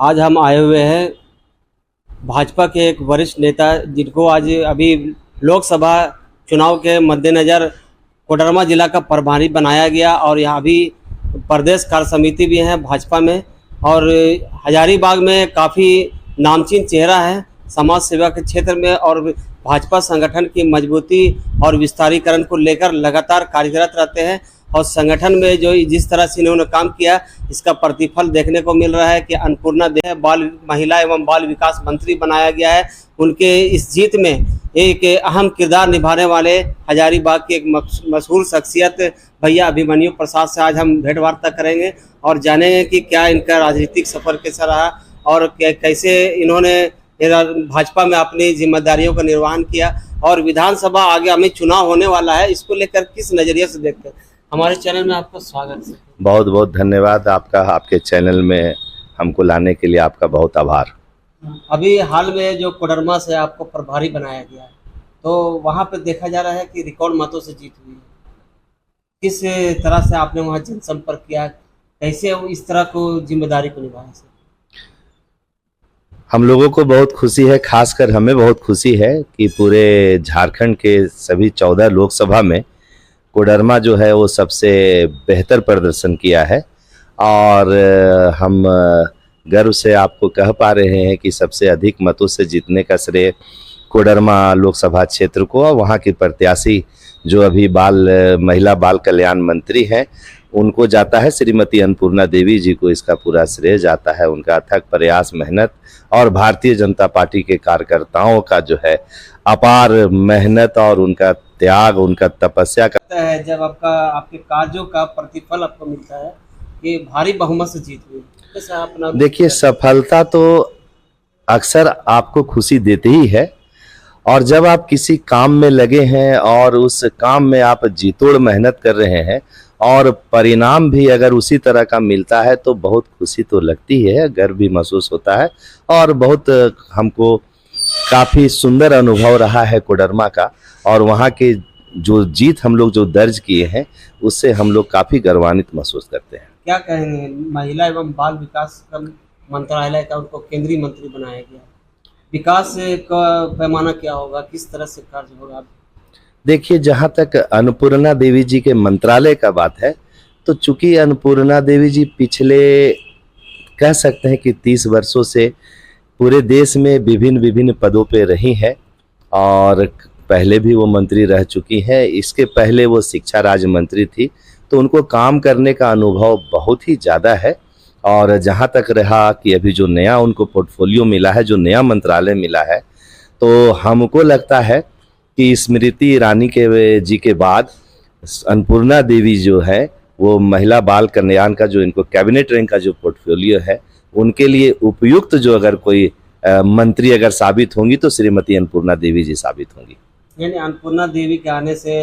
आज हम आए हुए हैं भाजपा के एक वरिष्ठ नेता जिनको आज अभी लोकसभा चुनाव के मद्देनज़र कोडरमा जिला का प्रभारी बनाया गया और यहाँ भी प्रदेश कार्य समिति भी है भाजपा में। और हजारीबाग में काफ़ी नामचीन चेहरा है समाज सेवा के क्षेत्र में और भाजपा संगठन की मजबूती और विस्तारीकरण को लेकर लगातार कार्यरत रहते हैं। और संगठन में जो जिस तरह से इन्होंने काम किया इसका प्रतिफल देखने को मिल रहा है कि अन्नपूर्णा देवी बाल महिला एवं बाल विकास मंत्री बनाया गया है। उनके इस जीत में एक अहम किरदार निभाने वाले हजारीबाग के एक मशहूर शख्सियत भैया अभिमन्यु प्रसाद से आज हम भेंट वार्ता करेंगे और जानेंगे कि क्या इनका राजनीतिक सफर कैसा रहा और कैसे इन्होंने भाजपा में अपनी जिम्मेदारियों का निर्वहन किया और विधानसभा आगे हमें चुनाव होने वाला है, इसको लेकर किस नज़रिए से देखते हैं। हमारे चैनल में आपका स्वागत है। बहुत बहुत धन्यवाद आपका, आपके चैनल में हमको लाने के लिए आपका बहुत आभार। अभी हाल में जो कोडरमा से आपको प्रभारी बनाया गया है तो वहाँ पे देखा जा रहा है कि रिकॉर्ड मतों से जीत हुई है। किस तरह से आपने वहाँ जनसंपर्क किया, कैसे इस तरह को जिम्मेदारी को निभाया? हम लोगों को बहुत खुशी है, खासकर हमें बहुत खुशी है कि पूरे झारखंड के सभी 14 लोकसभा में कोडरमा जो है वो सबसे बेहतर प्रदर्शन किया है और हम गर्व से आपको कह पा रहे हैं कि सबसे अधिक मतों से जीतने का श्रेय कोडरमा लोकसभा क्षेत्र को और वहाँ की प्रत्याशी जो अभी महिला बाल कल्याण मंत्री हैं उनको जाता है। श्रीमती अन्नपूर्णा देवी जी को इसका पूरा श्रेय जाता है। उनका अथक प्रयास, मेहनत और भारतीय जनता पार्टी के कार्यकर्ताओं का जो है अपार मेहनत और उनका त्याग, उनका तपस्या का है। जब आपके कार्यों का प्रतिफल आपको मिलता है कि भारी बहुमत से जीत हुई, कैसा अपना? देखिए, सफलता तो अक्सर आपको खुशी देती ही है और जब आप किसी काम में लगे हैं और उस काम में आप जीतोड़ मेहनत कर रहे हैं और परिणाम भी अगर उसी तरह का मिलता है तो बहुत खुशी तो लगती है, गर्व भी महसूस होता है और बहुत हमको काफ़ी सुंदर अनुभव रहा है कोडरमा का और वहाँ के जो जीत हम लोग जो दर्ज किए हैं उससे हम लोग काफ़ी गर्वान्वित महसूस करते हैं। क्या कहेंगे, महिला एवं बाल विकास का मंत्रालय का उनको केंद्रीय मंत्री बनाया गया, विकास का पैमाना क्या होगा, किस तरह से कार्य होगा? देखिए, जहाँ तक अन्नपूर्णा देवी जी के मंत्रालय का बात है तो चूंकि अन्नपूर्णा देवी जी पिछले कह सकते हैं कि 30 वर्षों से पूरे देश में विभिन्न पदों पे रही हैं और पहले भी वो मंत्री रह चुकी हैं। इसके पहले वो शिक्षा राज्य मंत्री थी तो उनको काम करने का अनुभव बहुत ही ज़्यादा है। और जहाँ तक रहा कि अभी जो नया उनको पोर्टफोलियो मिला है, जो नया मंत्रालय मिला है, तो हमको लगता है कि स्मृति ईरानी जी के बाद अन्नपूर्णा देवी जो है वो महिला बाल कल्याण का जो इनको कैबिनेट रैंक का जो पोर्टफोलियो है उनके लिए उपयुक्त जो अगर कोई मंत्री अगर साबित होंगी तो श्रीमती अन्नपूर्णा देवी जी साबित होंगी। यानी अन्नपूर्णा देवी के आने से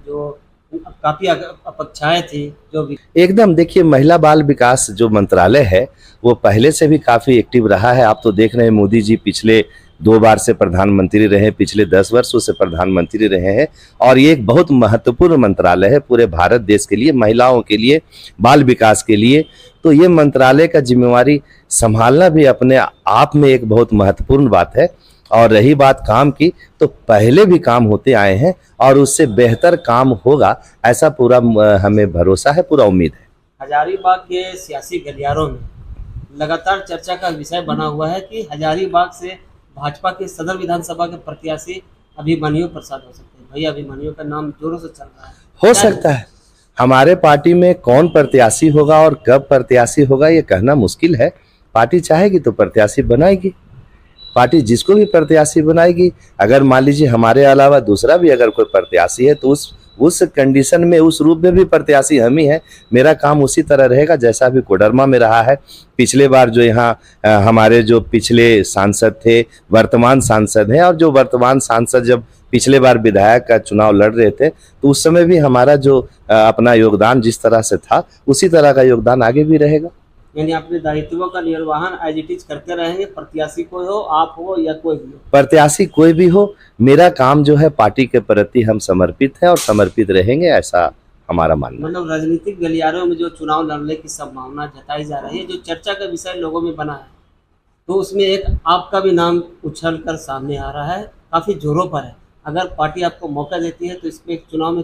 जो काफी अपेक्षाएं थी जो एकदम, देखिए, महिला बाल विकास जो मंत्रालय है वो पहले से भी काफी एक्टिव रहा है। आप तो देख रहे हैं मोदी जी पिछले 2 बार से प्रधानमंत्री रहे, पिछले 10 वर्षों से प्रधानमंत्री रहे हैं और ये एक बहुत महत्वपूर्ण मंत्रालय है पूरे भारत देश के लिए, महिलाओं के लिए, बाल विकास के लिए। तो ये मंत्रालय का जिम्मेवारी संभालना भी अपने आप में एक बहुत महत्वपूर्ण बात है। और रही बात काम की तो पहले भी काम होते आए हैं और उससे बेहतर काम होगा ऐसा पूरा हमें भरोसा है, पूरा उम्मीद है। हजारीबाग के सियासी गलियारों में लगातार चर्चा का विषय बना हुआ है कि हजारीबाग से भाजपा के सदर विधानसभा के प्रत्याशी अभिमन्यु प्रसाद हो सकते हैं। भैया अभिमन्यु का नाम जोरों से चल रहा है, हो सकता है। हमारे पार्टी में कौन प्रत्याशी होगा और कब प्रत्याशी होगा ये कहना मुश्किल है। पार्टी चाहेगी तो प्रत्याशी बनाएगी, पार्टी जिसको भी प्रत्याशी बनाएगी। अगर मान लीजिए हमारे अलावा दूसरा भी अगर कोई प्रत्याशी है तो उस कंडीशन में, उस रूप में भी प्रत्याशी हम ही हैं। मेरा काम उसी तरह रहेगा जैसा अभी कोडरमा में रहा है। पिछले बार जो यहाँ हमारे जो पिछले सांसद थे, वर्तमान सांसद हैं, और जो वर्तमान सांसद जब पिछले बार विधायक का चुनाव लड़ रहे थे तो उस समय भी हमारा जो अपना योगदान जिस तरह से था उसी तरह का योगदान आगे भी रहेगा। यानी अपने दायित्वों का निर्वहन एज इट इज करते रहेंगे, प्रत्याशी कोई हो, आप हो या कोई भी हो, प्रत्याशी कोई भी हो, मेरा काम जो है पार्टी के प्रति हम समर्पित हैं और समर्पित रहेंगे, ऐसा हमारा मानना। मतलब राजनीतिक गलियारों में जो चुनाव लड़ने की संभावना जताई जा रही है, जो चर्चा का विषय लोगों में बना है, तो उसमें एक आपका भी नाम उछल कर सामने आ रहा है, काफ़ी जोरों पर है। अगर पार्टी आपको मौका देती है तो इसमें चुनाव में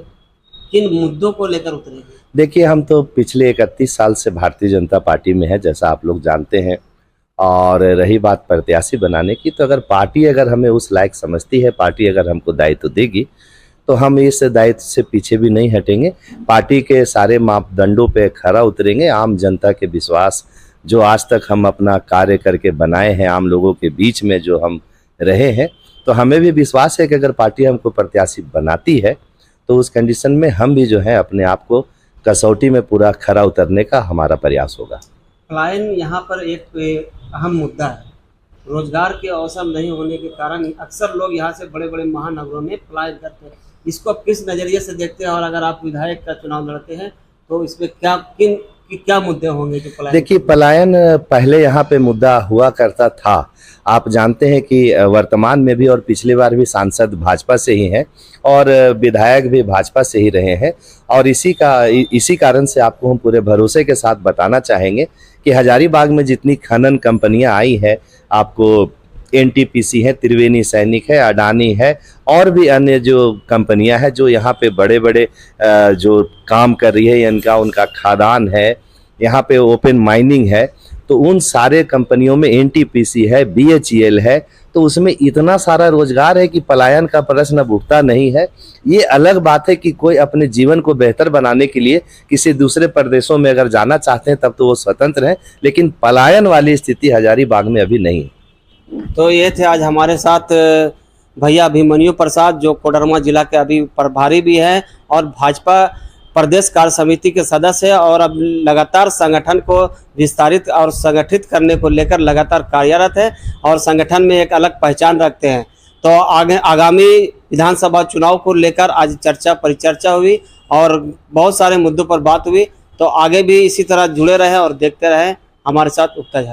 किन मुद्दों को लेकर उतरेगी? देखिए, हम तो पिछले 31 साल से भारतीय जनता पार्टी में है, जैसा आप लोग जानते हैं। और रही बात प्रत्याशी बनाने की, तो अगर पार्टी अगर हमें उस लायक समझती है, पार्टी अगर हमको दायित्व देगी, तो हम इस दायित्व से पीछे भी नहीं हटेंगे। पार्टी के सारे मापदंडों पे खरा उतरेंगे। आम जनता के विश्वास जो आज तक हम अपना कार्य करके बनाए हैं, आम लोगों के बीच में जो हम रहे हैं, तो हमें भी विश्वास है कि अगर पार्टी हमको प्रत्याशी बनाती है, तो उस कंडीशन में हम भी जो है अपने आप को कसौटी में पूरा खरा उतरने का हमारा प्रयास होगा। पलायन यहाँ पर एक अहम मुद्दा है। रोजगार के अवसर नहीं होने के कारण अक्सर लोग यहाँ से बड़े बड़े महानगरों में पलायन करते हैं। इसको आप किस नज़रिए से देखते हैं, और अगर आप विधायक का चुनाव लड़ते हैं तो इसमें क्या मुद्दे होंगे जो पलायन? देखिए, पलायन पहले यहाँ पे मुद्दा हुआ करता था। आप जानते हैं कि वर्तमान में भी और पिछली बार भी सांसद भाजपा से ही हैं और विधायक भी भाजपा से ही रहे हैं। और इसी कारण से आपको हम पूरे भरोसे के साथ बताना चाहेंगे कि हजारीबाग में जितनी खनन कंपनियां आई है, आपको एनटीपीसी है, त्रिवेणी सैनिक है, अडानी है, और भी अन्य जो कंपनियां हैं जो यहाँ पे बड़े बड़े जो काम कर रही है, उनका खादान है, यहाँ पे ओपन माइनिंग है, तो उन सारे कंपनियों में एनटीपीसी है, बीएचईएल है, तो उसमें इतना सारा रोजगार है कि पलायन का प्रश्न अब उठता नहीं है। ये अलग बात है कि कोई अपने जीवन को बेहतर बनाने के लिए किसी दूसरे प्रदेशों में अगर जाना चाहते हैं तब तो वो स्वतंत्र हैं, लेकिन पलायन वाली स्थिति हजारीबाग में अभी नहीं है। तो ये थे आज हमारे साथ भैया अभिमन्यु प्रसाद, जो कोडरमा जिला के अभी प्रभारी भी हैं और भाजपा प्रदेश कार्य समिति के सदस्य है, और अब लगातार संगठन को विस्तारित और संगठित करने को लेकर लगातार कार्यरत है और संगठन में एक अलग पहचान रखते हैं। तो आगामी विधानसभा चुनाव को लेकर आज परिचर्चा हुई और बहुत सारे मुद्दों पर बात हुई। तो आगे भी इसी तरह जुड़े रहें और देखते रहें हमारे साथ उगता झारखंड।